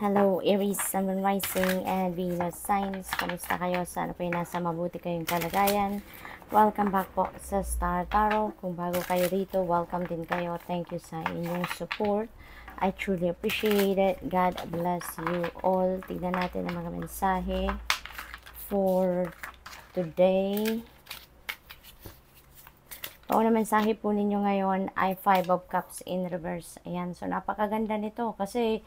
Hello Aries, Sun, Moon, Rising, and Venus signs. Kamusta kayo? Sana po nasa mabuti kayong kalagayan. Welcome back po sa Star Tarot. Kung bago kayo rito, welcome din kayo. Thank you sa inyong support. I truly appreciate it. God bless you all. Tignan natin ang mga mensahe for today. Ang unang mensahe po ninyo ngayon ay 5 of Cups in reverse. Ayan, so napakaganda nito kasi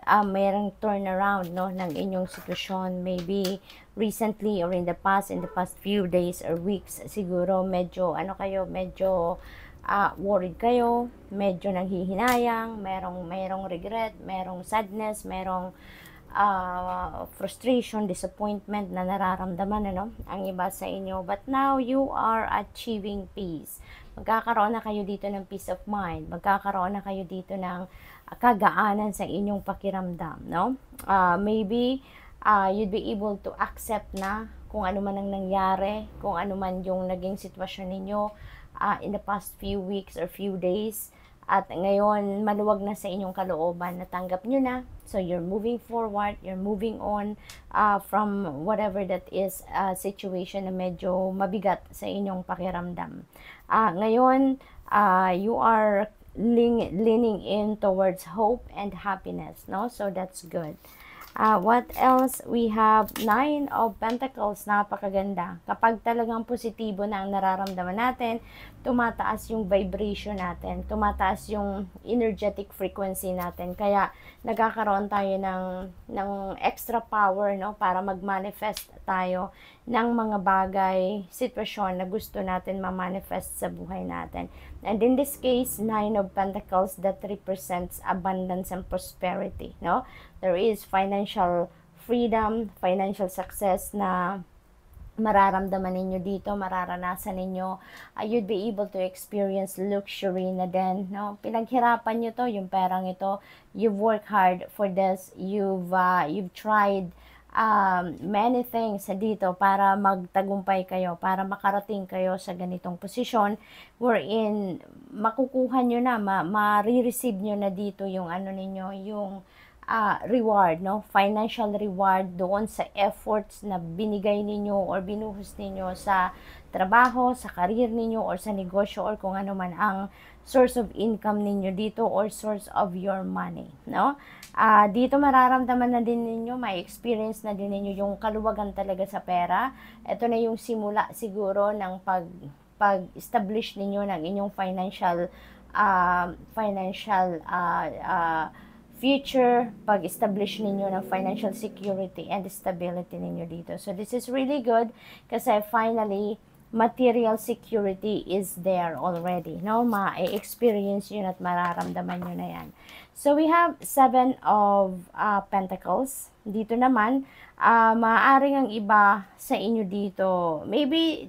mayroong turnaround no, ng inyong sitwasyon. Maybe recently or in the past few days or weeks, siguro medyo medyo worried kayo, medyo nanghihinayang, merong regret, merong sadness, merong frustration, disappointment na nararamdaman ang iba sa inyo. But now you are achieving peace. Magkakaroon na kayo dito ng peace of mind. Magkakaroon na kayo dito ng kagaanan sa inyong pakiramdam, no? Maybe you'd be able to accept na kung ano man ang nangyari, kung ano man yung naging sitwasyon ninyo in the past few weeks or few days. At ngayon, maluwag na sa inyong kalooban, natanggap nyo na. So, you're moving forward, you're moving on from whatever that is situation na medyo mabigat sa inyong pakiramdam. Ngayon, you are leaning in towards hope and happiness, no? So, that's good. What else? We have 9 of Pentacles. Napakaganda. Kapag talagang positibo na ang nararamdaman natin, tumataas yung vibration natin, tumataas yung energetic frequency natin. Kaya nagkakaroon tayo ng extra power, no, para mag-manifest tayo ng mga bagay, sitwasyon na gusto natin ma-manifest sa buhay natin. And in this case, 9 of Pentacles, that represents abundance and prosperity, no? There is financial freedom, financial success na mararamdaman ninyo dito, mararanasan ninyo. You'd be able to experience luxury na din, no? Pinaghirapan nyo to, yung perang ito. You've worked hard for this. You've tried many things dito para magtagumpay kayo, para makarating kayo sa ganitong posisyon wherein makukuha nyo na, ma-receive nyo na dito yung ninyo, yung reward, no? Financial reward doon sa efforts na binigay ninyo or binuhos ninyo sa trabaho, sa career ninyo, or sa negosyo, or kung ano man ang source of income ninyo dito or source of your money, no? Dito mararamdaman na din ninyo, may experience na din ninyo yung kaluwagan talaga sa pera. Ito na yung simula siguro ng pag-establish ninyo ng inyong financial future, pag-establish ninyo ng financial security and stability ninyo dito. So this is really good kasi finally material security is there already, no? Ma-experience yun at mararamdaman nyo na yan. So we have 7 of Pentacles. Dito naman, maaaring ang iba sa inyo dito, maybe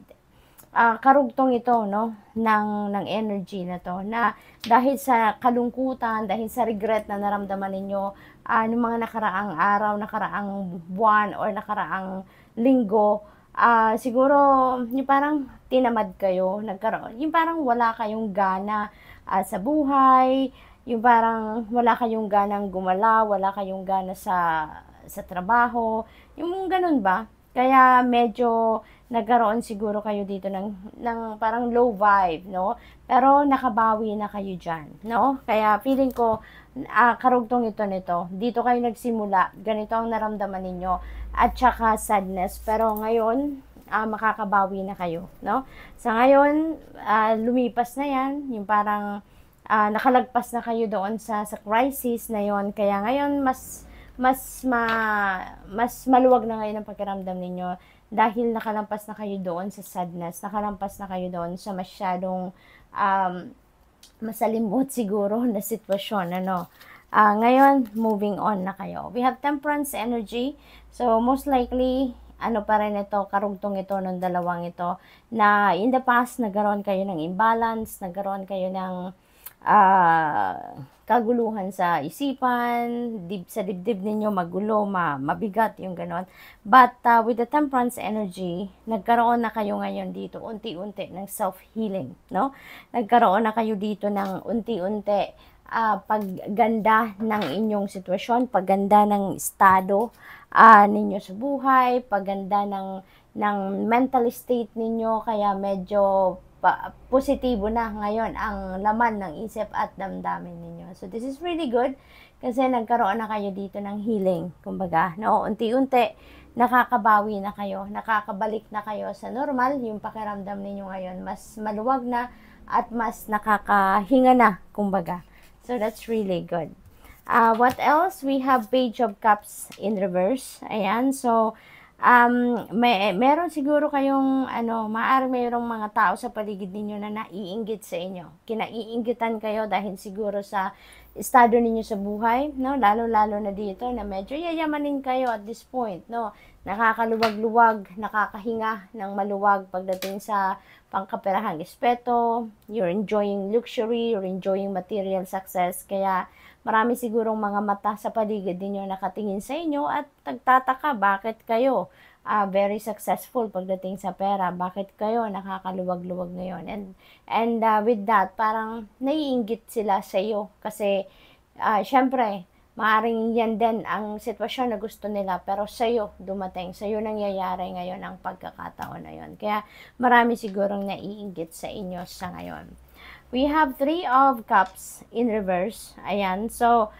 karugtong ito, no, ng energy na to, na dahil sa kalungkutan, dahil sa regret na naramdaman ninyo ng mga nakaraang araw, nakaraang buwan, or nakaraang linggo, siguro yung parang tinamad kayo, nagkaroon, yung parang wala kayong gana sa buhay, yung parang wala kayong ganang gumala, wala kayong gana sa trabaho, yung ganun ba? Kaya medyo nagkaroon siguro kayo dito ng parang low vibe, no? Pero nakabawi na kayo dyan, no? Kaya feeling ko, karugtong ito nito. Dito kayo nagsimula, ganito ang naramdaman ninyo, at saka sadness. Pero ngayon, makakabawi na kayo, no? Sa ngayon, lumipas na yan, yung parang nakalagpas na kayo doon sa crisis na yon. Kaya ngayon, mas maluwag na ngayon ang pakiramdam ninyo dahil nakalampas na kayo doon sa sadness, nakalampas na kayo doon sa masyadong masalimuot siguro na sitwasyon, ano. Ngayon, moving on na kayo. We have Temperance energy. So, most likely, pa rin ito, karugtong ito ng dalawang ito, na in the past, nagkaroon kayo ng imbalance, nagkaroon kayo ng kaguluhan sa isipan, sa dibdib ninyo, magulo, mabigat, yung ganon. But with the Temperance energy, nagkaroon na kayo ngayon dito, unti-unti, ng self-healing, no? Nagkaroon na kayo dito ng unti-unti pagganda ng inyong sitwasyon, pagganda ng estado ninyo sa buhay, pagganda ng mental state ninyo, kaya medyo positibo na ngayon ang laman ng isip at damdamin ninyo. So this is really good kasi nagkaroon na kayo dito ng healing. Kumbaga, no, unti-unti nakakabawi na kayo, nakakabalik na kayo sa normal, yung pakiramdam ninyo ngayon mas maluwag na at mas nakakahinga na, kumbaga. So that's really good. What else? We have Page of Cups in reverse. Ayan, so meron siguro kayong maaari mayroong mga tao sa paligid ninyo na naiinggit sa inyo. Kinaiinggitan kayo dahil siguro sa estado ninyo sa buhay, no? Lalo-lalo na dito na medyo yayamanin kayo at this point, no? Nakakaluwag-luwag, nakakahinga ng maluwag pagdating sa pangkaperahang espeto, you're enjoying luxury, you're enjoying material success, kaya marami sigurong mga mata sa paligid ninyo nakatingin sa inyo at nagtataka bakit kayo very successful pagdating sa pera, bakit kayo nakakaluwag-luwag ngayon. And with that, parang naiinggit sila sa iyo kasi syempre, maaaring yan din ang sitwasyon na gusto nila pero sa iyo dumating, sa iyo nangyayari ngayon ang pagkakataon na yon. Kaya marami sigurong naiinggit sa inyo sa ngayon. We have 3 of Cups in reverse. Ayan. So,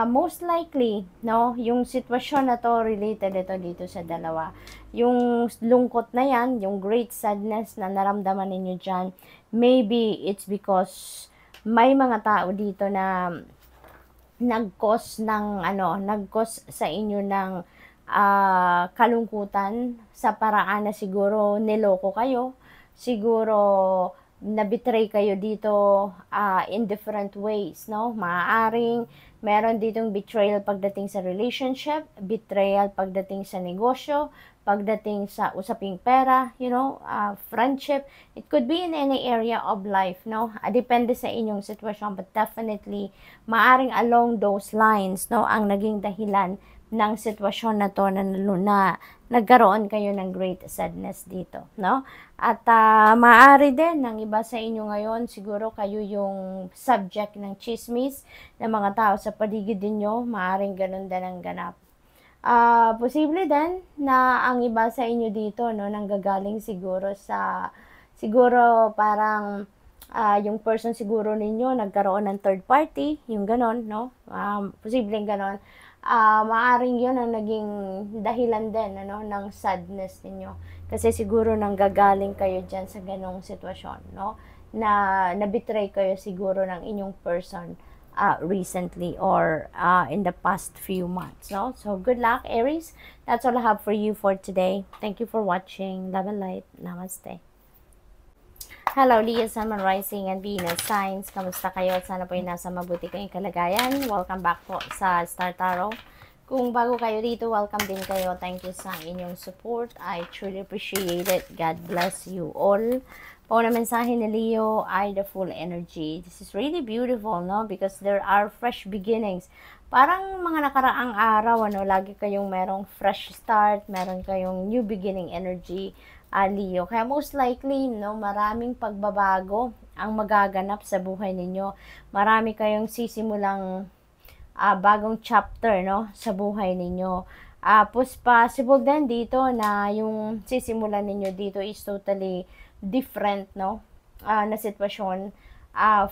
most likely, no, yung sitwasyon na to related ito dito sa dalawa. Yung lungkot na yan, yung great sadness na naramdaman ninyo dyan, maybe it's because may mga tao dito na nag-cause sa inyo ng kalungkutan sa paraan na siguro niloko kayo, siguro na-betray kayo dito in different ways, no? Maaaring meron ditong betrayal pagdating sa relationship, betrayal pagdating sa negosyo, pagdating sa usaping pera, friendship. It could be in any area of life, no? Depende sa inyong sitwasyon, but definitely maaaring along those lines, no, ang naging dahilan ng sitwasyon na to na nagkaroon kayo ng great sadness dito, no? At maaari din ng iba sa inyo ngayon, siguro kayo yung subject ng chismis ng mga tao sa paligid niyo, maaaring ganun din ang ganap. Posible din na ang iba sa inyo dito, no, nanggagaling siguro parang yung person siguro ninyo nagkaroon ng third party, yung ganon, no? Posibleng ganon. Maaring yun ang naging dahilan din ng sadness ninyo. Kasi siguro nanggagaling kayo dyan sa ganong sitwasyon, no? Na betray kayo siguro ng inyong person recently or in the past few months, no? So, good luck, Aries. That's all I have for you for today. Thank you for watching. Love and light. Namaste. Hello, Leo, Sun, Moon, Rising, and Venus signs. Kamusta kayo? Sana po yung nasa mabuti kayong kalagayan. Welcome back po sa Star Tarot. Kung bago kayo dito, welcome din kayo. Thank you sa inyong support. I truly appreciate it. God bless you all. Po na mensahe ni Leo ay the full energy. This is really beautiful, no? Because there are fresh beginnings. Parang mga nakaraang araw, lagi kayong merong fresh start, meron kayong new beginning energy. Leo. Kaya most likely, no, maraming pagbabago ang magaganap sa buhay ninyo. Marami kayong sisimulang bagong chapter, no, sa buhay ninyo. Possible din dito na yung sisimulan ninyo dito is totally different, no, na sitwasyon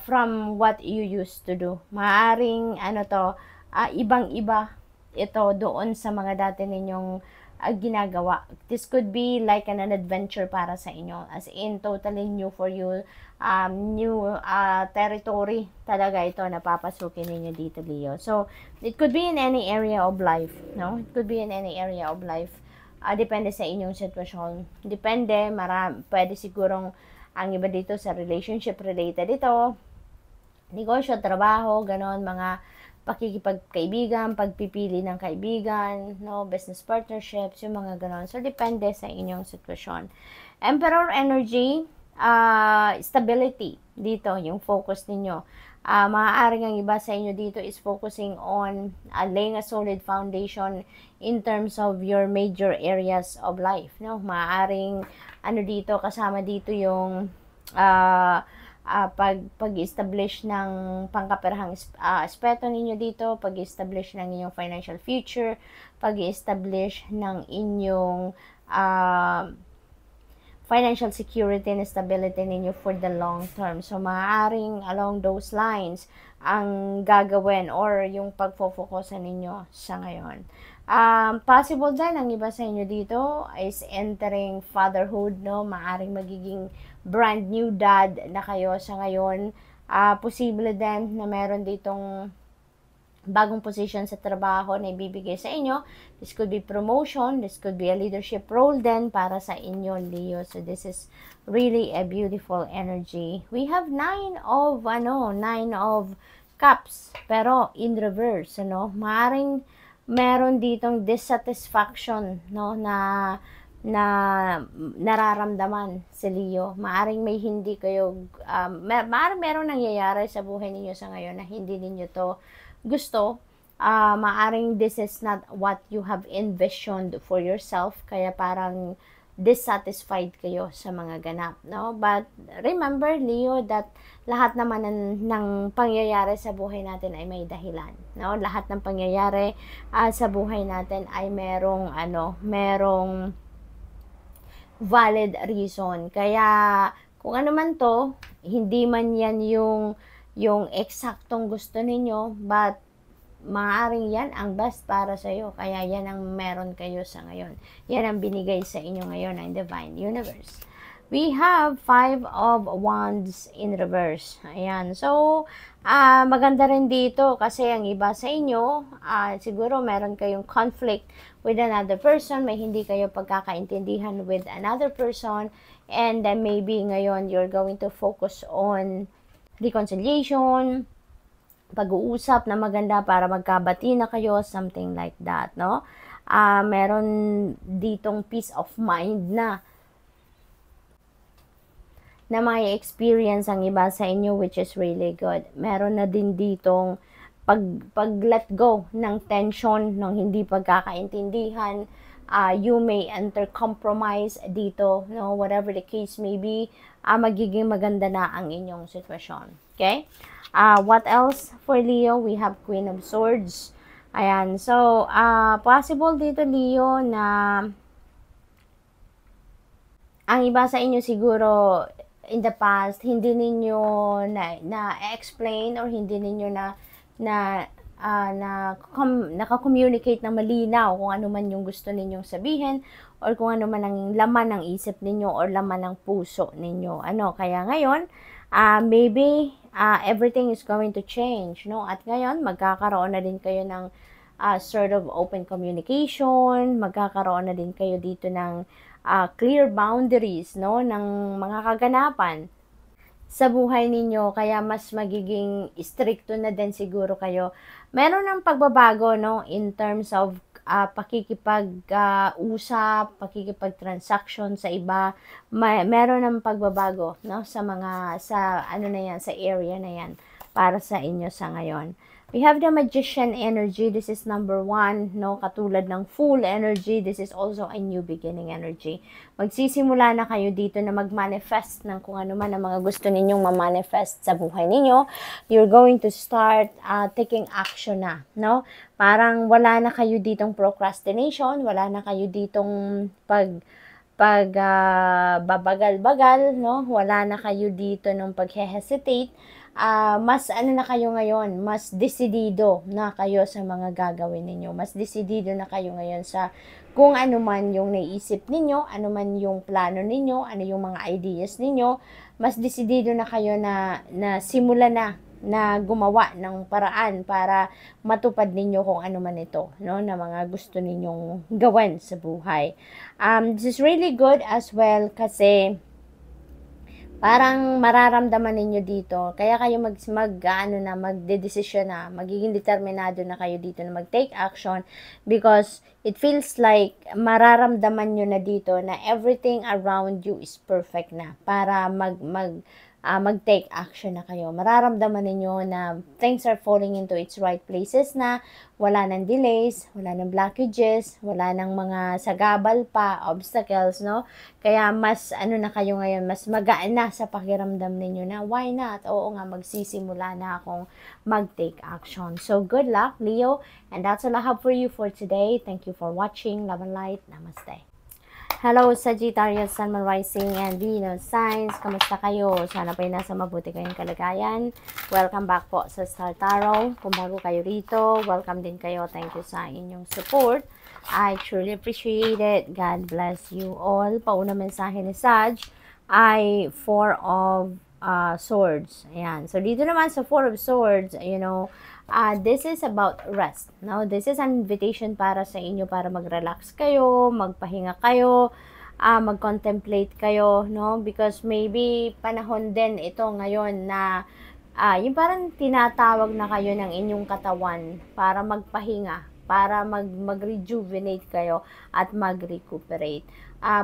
from what you used to do. Maaring ibang-iba ito doon sa mga dati ninyong ginagawa. This could be like an adventure para sa inyo, as in totally new for you, new territory talaga ito na papasukin ninyo dito, Leo. So it could be in any area of life, no? It could be in any area of life. Depende sa inyong sitwasyon. Depende, pwede sigurong ang iba dito sa relationship related ito, negosyo, trabaho, ganon, mga pakikipagkaibigan, pagpipili ng kaibigan, no, business partnerships, yung mga ganon. So, depende sa inyong sitwasyon. Emperor energy, stability. Dito, yung focus ninyo. Maaaring ang iba sa inyo dito is focusing on laying a solid foundation in terms of your major areas of life, no? Maaaring, dito, kasama dito yung pag-establish ng pangkaperahang aspeto ninyo dito, pag-establish ng inyong financial future, pag-establish ng inyong financial security and stability ninyo for the long term. So, maaaring along those lines ang gagawin or yung pagfo-focusan ninyo sa ngayon. Possible din, ang iba sa inyo dito is entering fatherhood, no? Maaaring magiging brand new dad na kayo sa ngayon. Posible din na meron ditong bagong position sa trabaho na ibibigay sa inyo. This could be promotion, this could be a leadership role din para sa inyo, Leo. So this is really a beautiful energy. We have 9 of cups, pero in reverse, ano? Maaring meron ditong dissatisfaction, no, na nararamdaman si Leo. Maaring may hindi kayo, maaring meron nangyayari sa buhay ninyo sa ngayon na hindi ninyo to gusto. Maaring this is not what you have envisioned for yourself, kaya parang dissatisfied kayo sa mga ganap, no? But remember, Leo, that lahat naman ng pangyayari sa buhay natin ay may dahilan, no? Lahat ng pangyayari sa buhay natin ay merong valid reason. Kaya kung ano man to, hindi man yan yung eksaktong gusto ninyo, but maaaring yan ang best para sa iyo. Kaya yan ang meron kayo sa ngayon. Yan ang binigay sa inyo ngayon ng Divine Universe. We have 5 of Wands in reverse. Ayan. So, maganda rin dito kasi ang iba sa inyo, siguro meron kayong conflict with another person. May hindi kayo pagkakaintindihan with another person. And then maybe ngayon you're going to focus on reconciliation, pag-uusap na maganda para magkabati na kayo, something like that, no? Meron ditong peace of mind na may experience ang iba sa inyo, which is really good. Meron na din ditong pag-let go ng tension, ng hindi pagkakaintindihan. You may enter compromise dito, no? Whatever the case may be, magiging maganda na ang inyong sitwasyon. Okay? What else for Leo? We have Queen of Swords. Ayan. So, possible dito, Leo, na ang iba sa inyo siguro in the past, hindi ninyo na-explain or hindi ninyo naka-communicate ng malinaw kung ano man yung gusto ninyong sabihin or kung ano man ang laman ng isip ninyo or laman ng puso ninyo. Kaya ngayon, maybe everything is going to change, no? At ngayon, magkakaroon na din kayo ng sort of open communication, magkakaroon na din kayo dito ng clear boundaries, no, ng mga kaganapan sa buhay ninyo, kaya mas magiging stricto na din siguro kayo. Meron ng pagbabago, no, in terms of pakikipag-usap, pakikipag-transaction sa iba. Meron ng pagbabago, no, sa area na yan para sa inyo sa ngayon. We have the Magician energy. This is number 1, no? Katulad ng Fool energy, this is also a new beginning energy. Magsisimula na kayo dito na mag-manifest ng kung ano man ang mga gusto ninyong ma-manifest sa buhay ninyo. You're going to start taking action na, no? Parang wala na kayo ditong procrastination, wala na kayo ditong babagal-bagal, no? Wala na kayo dito ng pag-hesitate. Mas na kayo ngayon, mas desidido na kayo sa mga gagawin ninyo. Mas desidido na kayo ngayon sa kung ano man yung naisip ninyo, ano man yung plano ninyo, ano yung mga ideas ninyo. Mas desidido na kayo na simulan na gumawa ng paraan para matupad ninyo kung ano man ito, no, na mga gusto ninyong gawin sa buhay. This is really good as well kasi parang mararamdaman ninyo dito, kaya kayo magdedesisyon na, magiging determinado na kayo dito na mag-take action because it feels like mararamdaman nyo na dito na everything around you is perfect na para mag-take action na kayo. Mararamdaman ninyo na things are falling into its right places na, wala nang delays, wala nang blockages, wala nang mga sagabal pa, obstacles, no? Kaya mas na kayo ngayon, mas magaan na sa pakiramdam ninyo na why not? Oo nga, magsisimula na akong mag-take action. So good luck, Leo, and that's all I have for you for today. Thank you for watching. Love and light. Namaste. Hello, Sagittarius, Sun, Moon, Rising, and Venus signs. Kamusta kayo? Sana po nasa mabuti kayong kalagayan. Welcome back po sa Star Tarot. Kung bago kayo rito, welcome din kayo. Thank you sa inyong support. I truly appreciate it. God bless you all. Pauna mensahe ni Sag ay Four of Swords. Ayan. So, dito naman sa Four of Swords, this is about rest. No? This is an invitation para sa inyo para mag-relax kayo, magpahinga kayo, mag-contemplate kayo, no? Because maybe panahon din ito ngayon na yung parang tinatawag na kayo ng inyong katawan para magpahinga, para mag-rejuvenate kayo at mag-recuperate.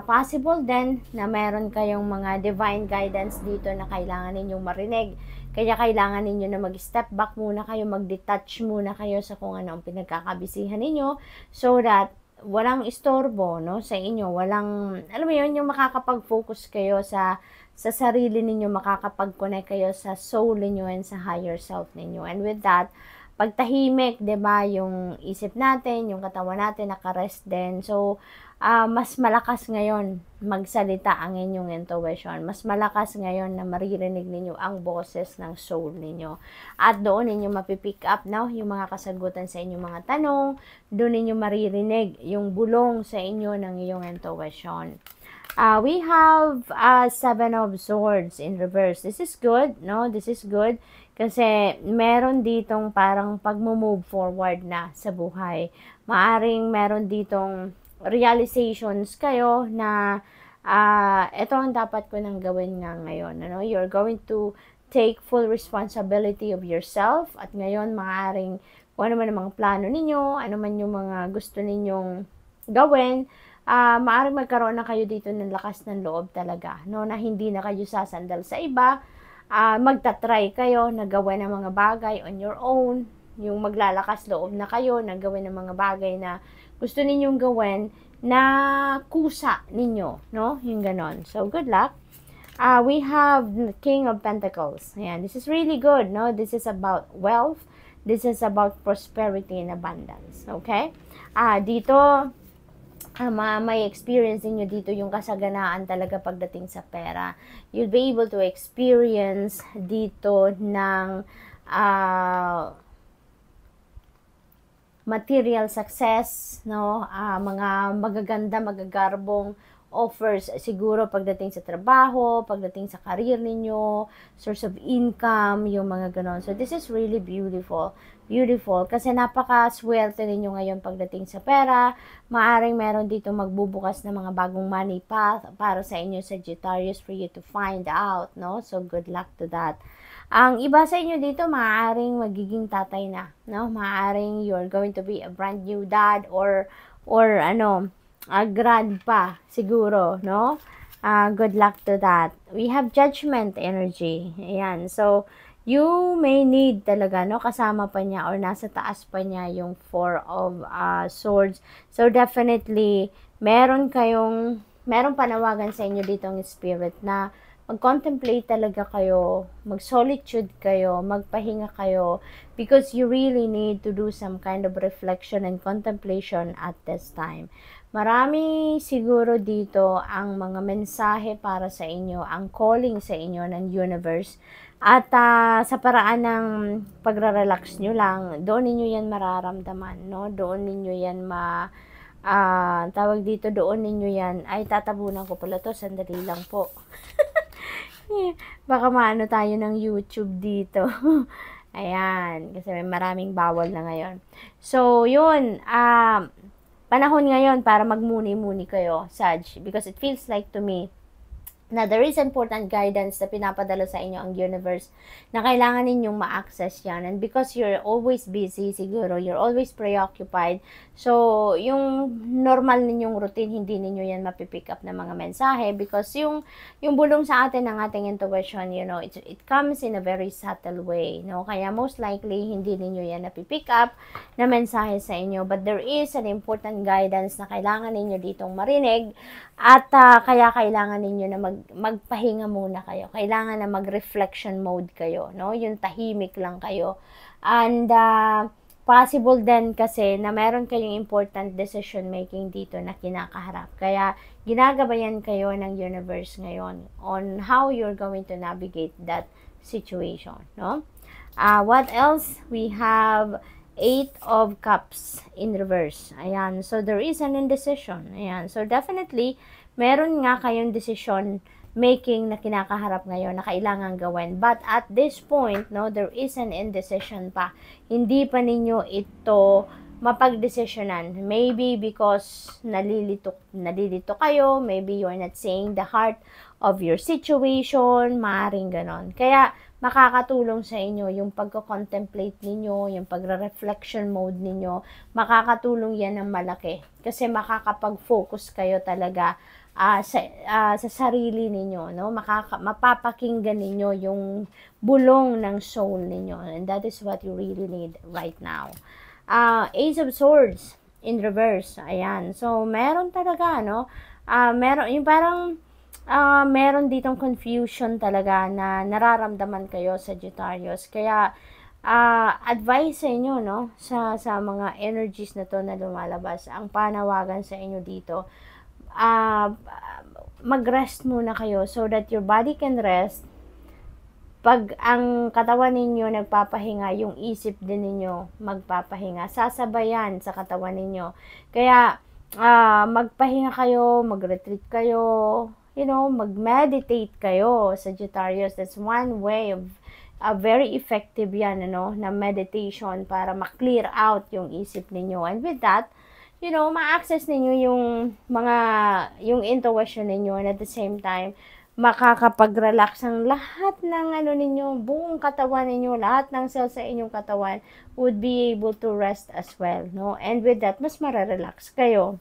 Possible din na meron kayong mga divine guidance dito na kailangan ninyong marinig. Kaya kailangan ninyo na mag-step back muna kayo, mag-detach muna kayo sa kung ano ang pinagkakabisihan ninyo so that walang istorbo, no, sa inyo. Walang, alam mo yun, yung makakapag-focus kayo sa sarili ninyo, makakapag-connect kayo sa soul ninyo and sa higher self ninyo. And with that, pagtahimik, 'di ba, yung isip natin, yung katawan natin naka-rest din. So, mas malakas ngayon magsalita ang inyong intuition. Mas malakas ngayon na maririnig ninyo ang boses ng soul ninyo. At doon ninyo mapipick up, no, yung mga kasagutan sa inyong mga tanong. Doon ninyo maririnig yung bulong sa inyo ng iyong intuition. We have Seven of Swords in reverse. This is good, no? This is good. Kasi meron ditong parang pag-move forward na sa buhay. Maaring meron ditong realizations kayo na ito ang dapat ko nang gawin nga ngayon. Ano? You're going to take full responsibility of yourself at ngayon maaaring kung ano man ang mga plano ninyo, ano man yung mga gusto ninyong gawin, maaaring magkaroon na kayo dito ng lakas ng loob talaga, no? Na hindi na kayo sasandal sa iba, magta-try kayo na gawin ang mga bagay on your own, yung maglalakas loob na kayo na gawin ang mga bagay na gusto ninyong gawin na kusa ninyo, no? Yung ganon. So, good luck. We have King of Pentacles. Ayan, this is really good, no? This is about wealth. This is about prosperity and abundance. Okay? Dito, may experience niyo dito yung kasaganaan talaga pagdating sa pera. You'll be able to experience dito ng material success, no? Mga magaganda, magagarbong offers siguro pagdating sa trabaho, pagdating sa career ninyo, source of income, yung mga ganon. So, this is really beautiful. Beautiful. Kasi napaka-swerte ninyo ngayon pagdating sa pera. Maaring meron dito magbubukas ng mga bagong money path para sa inyo, Sagittarius, for you to find out, no? So, good luck to that. Ang iba sa inyo dito, maaaring magiging tatay na, no? Maaaring you're going to be a brand new dad or a grandpa siguro, no? Good luck to that. We have Judgment energy. Ayan. So, you may need talaga, no? Kasama pa niya or nasa taas pa niya yung Four of Swords. So, definitely, meron panawagan sa inyo dito ng spirit na mag-contemplate talaga kayo, mag-solitude kayo, magpahinga kayo, because you really need to do some kind of reflection and contemplation at this time. Marami siguro dito ang mga mensahe para sa inyo, ang calling sa inyo ng universe. At sa paraan ng pagre-relax nyo lang, doon ninyo yan mararamdaman, no? Doon ninyo yan tawag dito, doon ninyo yan, ay tatabunan ko pala to, sandali lang po. Baka maano tayo ng YouTube dito. Ayan, kasi may maraming bawal na ngayon. So, yun, panahon ngayon para magmuni-muni kayo, Sag, because it feels like to me na there is important guidance na pinapadala sa inyo ang universe na kailangan ninyong ma-access yan. And because you're always busy, siguro, you're always preoccupied, so, yung normal ninyong routine, hindi ninyo yan mapipick up na mga mensahe because yung bulong sa atin ng ating intuition, you know, it comes in a very subtle way, no? Kaya most likely, hindi ninyo yan napipick up na mensahe sa inyo. But there is an important guidance na kailangan ninyo ditong marinig at kaya kailangan ninyo na magpahinga muna kayo. Kailangan na mag-reflection mode kayo, no? Yung tahimik lang kayo. And possible din kasi na meron kayong important decision making dito na kinakaharap. Kaya ginagabayan kayo ng universe ngayon on how you're going to navigate that situation, no? What else? We have 8 of Cups in reverse. Ayan. So, there is an indecision. Ayan. So, definitely, meron nga kayong decision making na kinakaharap ngayon na kailangan gawin. But at this point, no, there is an indecision pa. Hindi pa ninyo ito mapagdesisyonan. Maybe because nalilito kayo, maybe you're not saying the heart of your situation, maaaring ganon. Kaya, makakatulong sa inyo yung pagko-contemplate ninyo, yung pagre-reflection mode ninyo, makakatulong yan ng malaki. Kasi makakapag-focus kayo talaga sa sarili ninyo, no? Mapapakinggan ninyo yung bulong ng soul ninyo. And that is what you really need right now. Ace of Swords in reverse. Ayan. So, meron talaga, no? Meron, yung parang meron ditong confusion talaga na nararamdaman kayo, Sagittarius. Kaya, advice sa inyo, no? Sa mga energies na to na lumalabas, ang panawagan sa inyo dito, mag-rest muna kayo so that your body can rest. Pag ang katawan ninyo nagpapahinga, yung isip din ninyo magpapahinga. Sasabayan sa katawan ninyo. Kaya, magpahinga kayo, mag-retreat kayo, you know, mag-meditate kayo, Sagittarius. That's one way of very effective yan, ano, na meditation para ma-clear out yung isip ninyo. And with that, you know, ma-access ninyo yung intuition ninyo, and at the same time, makakapag-relax ang lahat ng ninyo, buong katawan ninyo, lahat ng cells sa inyong katawan would be able to rest as well, no? And with that, mas mararelax kayo.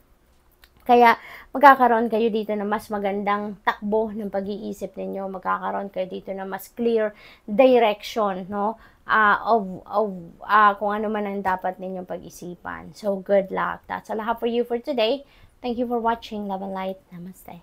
Kaya, magkakaroon kayo dito na mas magandang takbo ng pag-iisip ninyo. Magkakaroon kayo dito na mas clear direction, no? Kung ano man ang dapat ninyong pag-isipan. So, good luck. That's all I have for you for today. Thank you for watching. Love and light. Namaste.